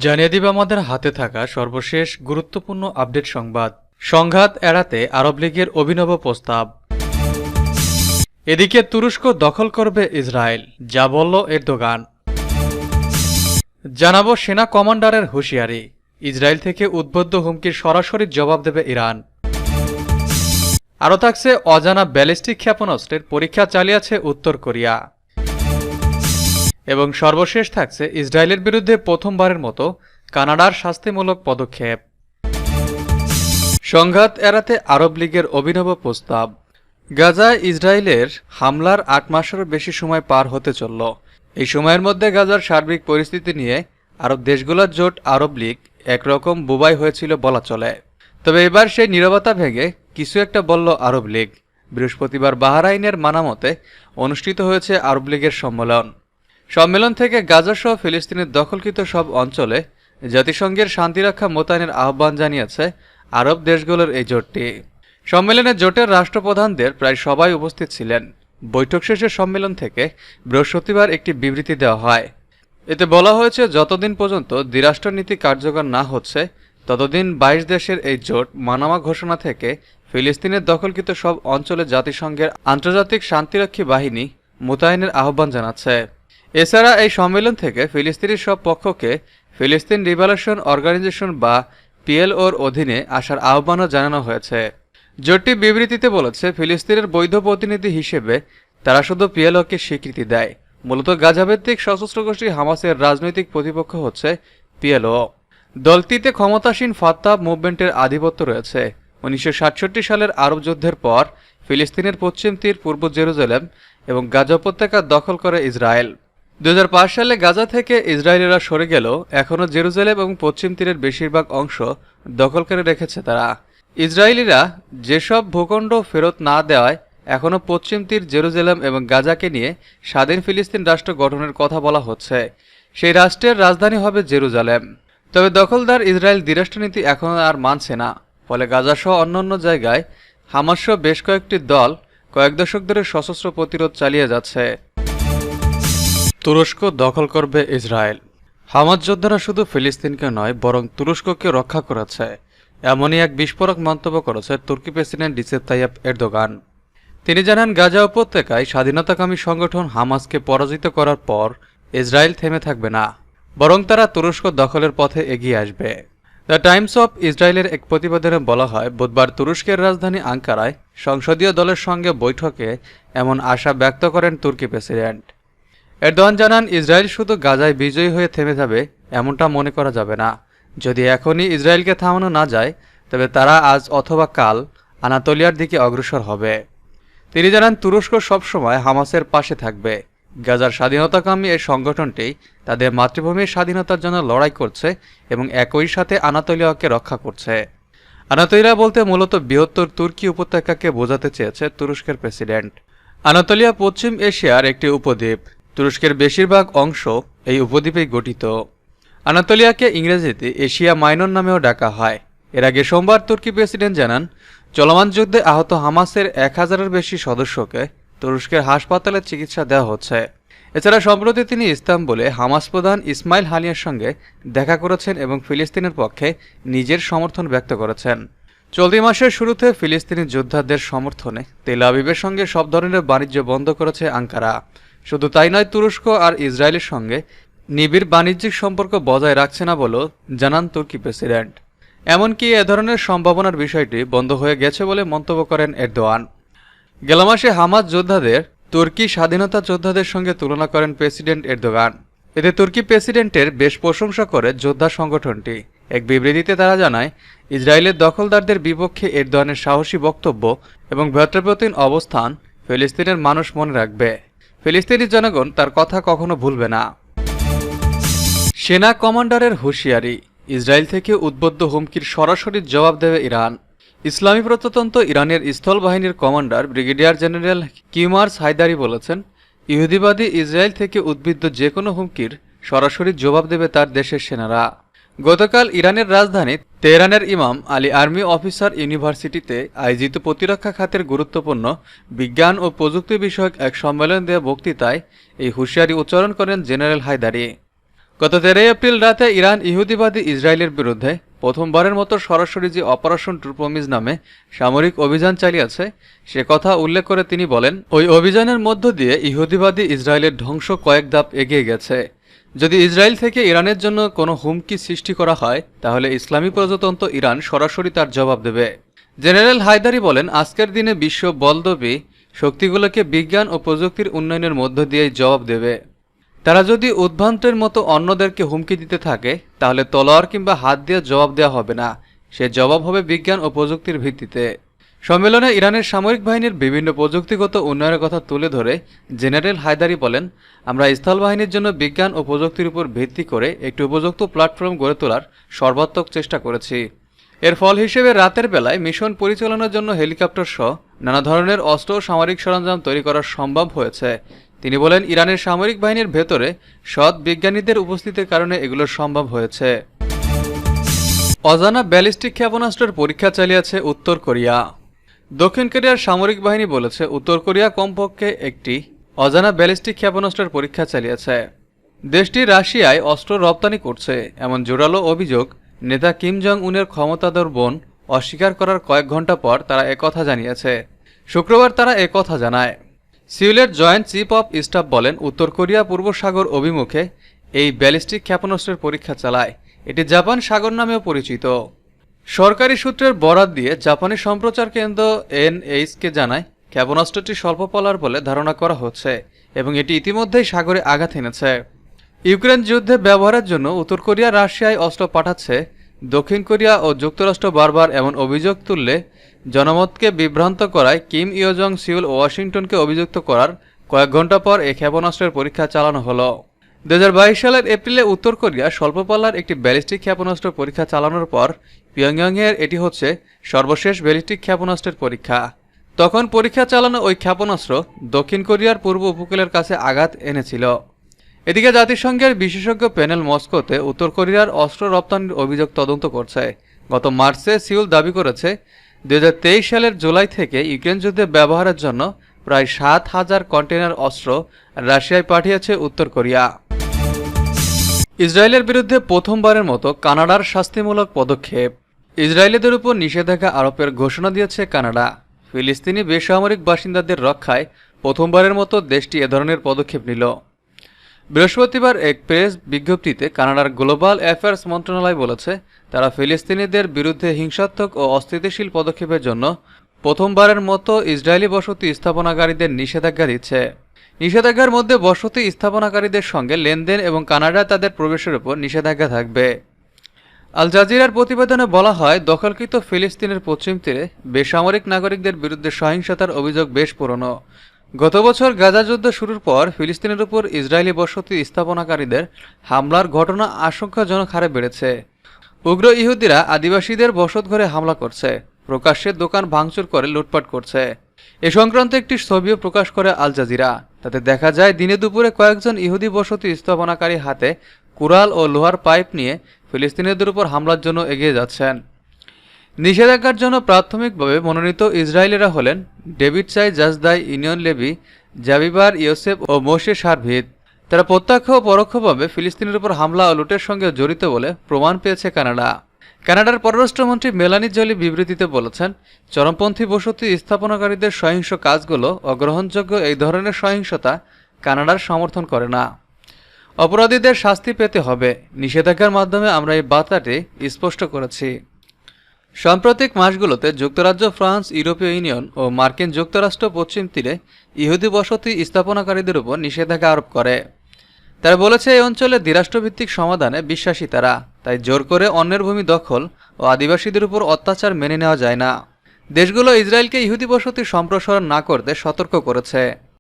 জানিয়ে দিব আমাদের হাতে থাকা সর্বশেষ গুরুত্বপূর্ণ আপডেট সংবাদ। সংঘাত এড়াতে আরব লীগের অভিনব প্রস্তাব। এদিকে তুরস্ক দখল করবে ইসরায়েল, যা বলল এরদোগান। জানাবো সেনা কমান্ডারের হুঁশিয়ারি, ইসরায়েল থেকে উদ্বুদ্ধ হুমকির সরাসরি জবাব দেবে ইরান। আরও থাকছে অজানা ব্যালিস্টিক ক্ষেপণাস্ত্রের পরীক্ষা চালিয়েছে উত্তর কোরিয়া। এবং সর্বশেষ থাকছে ইসরায়েলের বিরুদ্ধে প্রথমবারের মতো কানাডার শাস্তিমূলক পদক্ষেপ। সংঘাত এড়াতে আরব লীগের অভিনব প্রস্তাব। গাজায় ইসরায়েলের হামলার ৮ মাসেরও বেশি সময় পার হতে চলল। এই সময়ের মধ্যে গাজার সার্বিক পরিস্থিতি নিয়ে আরব দেশগুলোর জোট আরব লীগ একরকম বোবাই হয়েছিল বলা চলে। তবে এবার সেই নীরবতা ভেঙে কিছু একটা বলল আরব লীগ। বৃহস্পতিবার বাহরাইনের মানামতে অনুষ্ঠিত হয়েছে আরব লীগের সম্মেলন থেকে গাজাসহ ফিলিস্তিনের দখলকৃত সব অঞ্চলে জাতিসংঘের শান্তিরক্ষা মোতায়েনের আহ্বান জানিয়েছে আরব দেশগুলোর এই জোটটি। সম্মেলনে জোটের রাষ্ট্রপ্রধানদের প্রায় সবাই উপস্থিত ছিলেন। বৈঠক শেষে সম্মেলন থেকে বৃহস্পতিবার একটি বিবৃতি দেওয়া হয়। এতে বলা হয়েছে, যতদিন পর্যন্ত দ্বিরাষ্ট্রনীতি কার্যকর না হচ্ছে ততদিন ২২ দেশের এই জোট মানামা ঘোষণা থেকে ফিলিস্তিনের দখলকৃত সব অঞ্চলে জাতিসংঘের আন্তর্জাতিক শান্তিরক্ষী বাহিনী মোতায়েনের আহ্বান জানাচ্ছে। এছাড়া এই সম্মেলন থেকে ফিলিস্তিনি সব পক্ষকে ফিলিস্তিন লিবারেশন অর্গানাইজেশন বা পিএলওর অধীনে আসার আহ্বানও জানানো হয়েছে। জোটটি বিবৃতিতে বলেছে, ফিলিস্তিনের বৈধ প্রতিনিধি হিসেবে তারা শুধু পিএলওকে স্বীকৃতি দেয়। মূলত গাজাভিত্তিক সশস্ত্র গোষ্ঠী হামাসের রাজনৈতিক প্রতিপক্ষ হচ্ছে পিএলও। দলটিতে ক্ষমতাসীন ফাত্তাহ মুভমেন্টের আধিপত্য রয়েছে। ১৯৬৭ সালের আরব যুদ্ধের পর ফিলিস্তিনের পশ্চিম তীর, পূর্ব জেরুজালেম এবং গাজা উপত্যকা দখল করে ইসরায়েল। ২০০৫ সালে গাজা থেকে ইসরায়েলিরা সরে গেলেও এখনও জেরুজালেম এবং পশ্চিম তীরের বেশিরভাগ অংশ দখল করে রেখেছে তারা। ইসরায়েলিরা যেসব ভূখণ্ড ফেরত না দেওয়ায় এখনও পশ্চিম তীর, জেরুজালেম এবং গাজাকে নিয়ে স্বাধীন ফিলিস্তিন রাষ্ট্র গঠনের কথা বলা হচ্ছে। সেই রাষ্ট্রের রাজধানী হবে জেরুজালেম। তবে দখলদার ইসরায়েল দ্বিরাষ্ট্রনীতি এখনও আর মানছে না। ফলে গাজাসহ অন্যান্য জায়গায় হামাসসহ বেশ কয়েকটি দল কয়েক দশক ধরে সশস্ত্র প্রতিরোধ চালিয়ে যাচ্ছে। তুরস্ক দখল করবে ইসরায়েল। হামাস যোদ্ধারা শুধু ফিলিস্তিনকে নয়, বরং তুরস্ককে রক্ষা করেছে, এমনই এক বিস্ফোরক মন্তব্য করেছে তুর্কি প্রেসিডেন্ট রিসেপ তাইয়্যিপ এরদোগান। তিনি জানান, গাজা উপত্যকায় স্বাধীনতাকামী সংগঠন হামাসকে পরাজিত করার পর ইসরায়েল থেমে থাকবে না, বরং তারা তুরস্ক দখলের পথে এগিয়ে আসবে। দ্য টাইমস অফ ইসরায়েলের এক প্রতিবেদনে বলা হয়, বুধবার তুরস্কের রাজধানী আঙ্কারায় সংসদীয় দলের সঙ্গে বৈঠকে এমন আশা ব্যক্ত করেন তুর্কি প্রেসিডেন্ট। এরদোয়ান জানান, ইসরায়েল শুধু গাজায় বিজয়ী হয়ে থেমে যাবে এমনটা মনে করা যাবে না। যদি এখনই ইসরায়েলকে থামানো না যায়, তবে তারা আজ অথবা কাল আনাতোলিয়ার দিকে অগ্রসর হবে। তিনি জানান, তুরস্ক সবসময় হামাসের পাশে থাকবে। গাজার স্বাধীনতাকামী এই সংগঠনটি তাদের মাতৃভূমির স্বাধীনতার জন্য লড়াই করছে এবং একই সাথে আনাতোলিয়াকে রক্ষা করছে। আনাতোলিয়া বলতে মূলত বৃহত্তর তুর্কি উপত্যকাকে বোঝাতে চেয়েছে তুরস্কের প্রেসিডেন্ট। আনাতোলিয়া পশ্চিম এশিয়ার একটি উপদ্বীপ। তুরস্কের বেশিরভাগ অংশ এই উপদ্বীপেই গঠিত। আনাতোলিয়াকে ইংরেজিতে এশিয়া মাইনর নামেও ডাকা হয়। এর আগে সোমবার তুর্কি প্রেসিডেন্ট জানান, চলমান যুদ্ধে আহত হামাসের ১,০০০-এর বেশি সদস্যকে তুরস্কের হাসপাতালে চিকিৎসা দেওয়া হচ্ছে। এছাড়া সম্প্রতি তিনি ইস্তাম্বুলে হামাস প্রধান ইসমাইল হানিয়ার সঙ্গে দেখা করেছেন এবং ফিলিস্তিনের পক্ষে নিজের সমর্থন ব্যক্ত করেছেন। চলতি মাসের শুরুতে ফিলিস্তিনি যোদ্ধাদের সমর্থনে তেল আবিবের সঙ্গে সব ধরনের বাণিজ্য বন্ধ করেছে আঙ্কারা। শুধু তাই নয়, তুরস্ক আর ইসরায়েলের সঙ্গে নিবিড় বাণিজ্যিক সম্পর্ক বজায় রাখছে না বলেও জানান তুর্কি প্রেসিডেন্ট। এমনকি এ ধরনের সম্ভাবনার বিষয়টি বন্ধ হয়ে গেছে বলে মন্তব্য করেন এরদোয়ান। গেল মাসে হামাস যোদ্ধাদের তুর্কি স্বাধীনতা যোদ্ধাদের সঙ্গে তুলনা করেন প্রেসিডেন্ট এরদোগান। এতে তুর্কি প্রেসিডেন্টের বেশ প্রশংসা করে যোদ্ধা সংগঠনটি। এক বিবৃতিতে তারা জানায়, ইসরায়েলের দখলদারদের বিপক্ষে এরদোয়ানের সাহসী বক্তব্য এবং ভ্রাতৃপ্রতিম অবস্থান ফিলিস্তিনের মানুষ মনে রাখবে। ফিলিস্তিনি জনগণ তার কথা কখনো ভুলবে না। সেনা কমান্ডারের হুঁশিয়ারি, ইসরায়েল থেকে উদ্বুদ্ধ হুমকির সরাসরি জবাব দেবে ইরান। ইসলামী প্রজাতন্ত্র ইরানের স্থল বাহিনীর কমান্ডার ব্রিগেডিয়ার জেনারেল কিমার্স হায়দারি বলেছেন, ইহুদিবাদী ইসরায়েল থেকে উদ্বুদ্ধ যে কোনো হুমকির সরাসরি জবাব দেবে তার দেশের সেনারা। গতকাল ইরানের রাজধানী তেহরানের ইমাম আলী আর্মি অফিসার ইউনিভার্সিটিতে আয়োজিত প্রতিরক্ষা খাতের গুরুত্বপূর্ণ বিজ্ঞান ও প্রযুক্তি বিষয়ক এক সম্মেলন দেওয়া বক্তৃতায় এই হুঁশিয়ারি উচ্চারণ করেন জেনারেল হায়দারি। গত 13 এপ্রিল রাতে ইরান ইহুদিবাদী ইসরায়েলের বিরুদ্ধে প্রথমবারের মতো সরাসরি যে অপারেশন ট্রু প্রমিস নামে সামরিক অভিযান চালিয়েছে সে কথা উল্লেখ করে তিনি বলেন, ওই অভিযানের মধ্য দিয়ে ইহুদিবাদী ইসরায়েলের ধ্বংস কয়েক ধাপ এগিয়ে গেছে। যদি ইসরায়েল থেকে ইরানের জন্য কোনো হুমকি সৃষ্টি করা হয় তাহলে ইসলামী প্রজাতন্ত্র ইরান সরাসরি তার জবাব দেবে। জেনারেল হায়দারি বলেন, আজকের দিনে বিশ্ব বলদবী শক্তিগুলোকে বিজ্ঞান ও প্রযুক্তির উন্নয়নের মধ্য দিয়েই জবাব দেবে। তারা যদি উদ্ভ্রান্তের মতো অন্যদেরকে হুমকি দিতে থাকে তাহলে তলোয়ার কিংবা হাত দিয়ে জবাব দেওয়া হবে না, সে জবাব হবে বিজ্ঞান ও প্রযুক্তির ভিত্তিতে। সম্মেলনে ইরানের সামরিক বাহিনীর বিভিন্ন প্রযুক্তিগত উন্নয়নের কথা তুলে ধরে জেনারেল হায়দারি বলেন, আমরা স্থল বাহিনীর জন্য বিজ্ঞান ও প্রযুক্তির উপর ভিত্তি করে একটি উপযুক্ত প্ল্যাটফর্ম গড়ে তোলার সর্বাত্মক চেষ্টা করেছি। এর ফল হিসেবে রাতের বেলায় মিশন পরিচালনার জন্য হেলিকপ্টার সহ নানা ধরনের অস্ত্র ও সামরিক সরঞ্জাম তৈরি করা সম্ভব হয়েছে। তিনি বলেন, ইরানের সামরিক বাহিনীর ভেতরে সৎ বিজ্ঞানীদের উপস্থিতির কারণে এগুলো সম্ভব হয়েছে। অজানা ব্যালিস্টিক ক্ষেপণাস্ত্রের পরীক্ষা চালিয়েছে উত্তর কোরিয়া। দক্ষিণ কোরিয়ার সামরিক বাহিনী বলেছে উত্তর কোরিয়া কমপক্ষে একটি অজানা ব্যালিস্টিক ক্ষেপণাস্ত্রের পরীক্ষা চালিয়েছে। দেশটি রাশিয়ায় অস্ত্র রপ্তানি করছে এমন জোরালো অভিযোগ নেতা কিম জং উনের ক্ষমতাধর বোন অস্বীকার করার কয়েক ঘন্টা পর তারা একথা জানিয়েছে। শুক্রবার তারা একথা জানায়। সিউলের জয়েন্ট চিফ অফ স্টাফ বলেন, উত্তর কোরিয়া পূর্ব সাগর অভিমুখে এই ব্যালিস্টিক ক্ষেপণাস্ত্রের পরীক্ষা চালায়। এটি জাপান সাগর নামেও পরিচিত। সরকারি সূত্রের বরাত দিয়ে জাপানি সম্প্রচার কেন্দ্র এনএইচকে জানায়, ক্ষেপণাস্ত্রটি স্বল্প পলার বলে ধারণা করা হচ্ছে এবং এটি ইতিমধ্যেই সাগরে আঘাত এনেছে। ইউক্রেন যুদ্ধে ব্যবহারের জন্য উত্তর কোরিয়া রাশিয়ায় অস্ত্র পাঠাচ্ছে। দক্ষিণ কোরিয়া ও যুক্তরাষ্ট্র বারবার এমন অভিযোগ তুললে জনমতকে বিভ্রান্ত করায় কিম ইয়জং সিউল ও ওয়াশিংটনকে অভিযুক্ত করার কয়েক ঘন্টা পর এই ক্ষেপণাস্ত্রের পরীক্ষা চালানো হলো। 2022 সালের এপ্রিলে উত্তর কোরিয়া স্বল্পপাল্লার একটি ব্যালিস্টিক ক্ষেপণাস্ত্র পরীক্ষা চালানোর পর পিয়ংইয়ংয়ের এটি হচ্ছে সর্বশেষ ব্যালিস্টিক ক্ষেপণাস্ত্রের পরীক্ষা। তখন পরীক্ষা চালানো ওই ক্ষেপণাস্ত্র দক্ষিণ কোরিয়ার পূর্ব উপকূলের কাছে আঘাত এনেছিল। এদিকে জাতিসংঘের বিশেষজ্ঞ প্যানেল মস্কোতে উত্তর কোরিয়ার অস্ত্র রপ্তানির অভিযোগ তদন্ত করছে। গত মার্চে সিউল দাবি করেছে 2023 সালের জুলাই থেকে ইউক্রেন যুদ্ধে ব্যবহারের জন্য প্রায় 7,000 কন্টেইনার অস্ত্র রাশিয়ায় পাঠিয়েছে উত্তর কোরিয়া। ইসরায়েলের বিরুদ্ধে প্রথমবারের মতো কানাডার শাস্তিমূলক পদক্ষেপ। ইসরায়েলিদের উপর নিষেধাজ্ঞা আরোপের ঘোষণা দিয়েছে কানাডা। ফিলিস্তিনি বেসামরিক বাসিন্দাদের রক্ষায় প্রথমবারের মতো দেশটি এ ধরনের পদক্ষেপ নিল। বৃহস্পতিবার এক প্রেস বিজ্ঞপ্তিতে কানাডার গ্লোবাল অ্যাফেয়ার্স মন্ত্রণালয় বলেছে, তারা ফিলিস্তিনিদের বিরুদ্ধে হিংসাত্মক ও অস্থিতিশীল পদক্ষেপের জন্য প্রথমবারের মতো ইসরায়েলি বসতি স্থাপনাকারীদের নিষেধাজ্ঞা দিচ্ছে। নিষেধাজ্ঞার মধ্যে বসতি স্থাপনাকারীদের সঙ্গে লেনদেন এবং কানাডায় তাদের প্রবেশের উপর নিষেধাজ্ঞা থাকবে। আল জাজিরার প্রতিবেদনে বলা হয়, দখলকৃত ফিলিস্তিনের পশ্চিম তীরে বেসামরিক নাগরিকদের বিরুদ্ধে সহিংসতার অভিযোগ বেশ পুরনো। গত বছর গাজা যুদ্ধ শুরুর পর ফিলিস্তিনের উপর ইসরায়েলি বসতি স্থাপনাকারীদের হামলার ঘটনা আশঙ্কাজনক হারে বেড়েছে। উগ্র ইহুদিরা আদিবাসীদের বসতঘরে হামলা করছে, প্রকাশ্যে দোকান ভাঙচুর করে লুটপাট করছে। এ সংক্রান্ত একটি ছবিও প্রকাশ করে আল জাজিরা। তাতে দেখা যায় দিনে দুপুরে কয়েকজন ইহুদি বসতি স্থাপনাকারী হাতে কুড়াল ও লোহার পাইপ নিয়ে ফিলিস্তিনিদের উপর হামলার জন্য এগিয়ে যাচ্ছেন। নিষেধাজ্ঞার জন্য প্রাথমিকভাবে মনোনীত ইসরায়েলিরা হলেন ডেভিড চাই জাজদাই, ইউনিয়ন লেভি, জাবিবার ইয়োসেফ ও মোশে শারভিদ। তারা প্রত্যক্ষ ও পরোক্ষভাবে ফিলিস্তিনের উপর হামলা ও লুটের সঙ্গে জড়িত বলে প্রমাণ পেয়েছে কানাডা। কানাডার পররাষ্ট্রমন্ত্রী মেলানি জলি বিবৃতিতে বলেছেন, চরমপন্থী বসতি স্থাপনাকারীদের সহিংস কাজগুলো অগ্রহণযোগ্য। এই ধরনের সহিংসতা কানাডার সমর্থন করে না। অপরাধীদের শাস্তি পেতে হবে। নিষেধাজ্ঞার মাধ্যমে আমরা এই বার্তাটি স্পষ্ট করেছি। সাম্প্রতিক মাসগুলোতে যুক্তরাজ্য, ফ্রান্স, ইউরোপীয় ইউনিয়ন ও মার্কিন যুক্তরাষ্ট্র পশ্চিম তীরে ইহুদি বসতি স্থাপনাকারীদের উপর নিষেধাজ্ঞা আরোপ করে। তারা বলেছে, এই অঞ্চলে দ্বিরাষ্ট্রভিত্তিক সমাধানে বিশ্বাসী তারা, তাই জোর করে অন্যের ভূমি দখল ও আদিবাসীদের উপর অত্যাচার মেনে নেওয়া যায় না। দেশগুলো ইসরায়েলকে ইহুদি বসতি সম্প্রসারণ না করতে সতর্ক করেছে।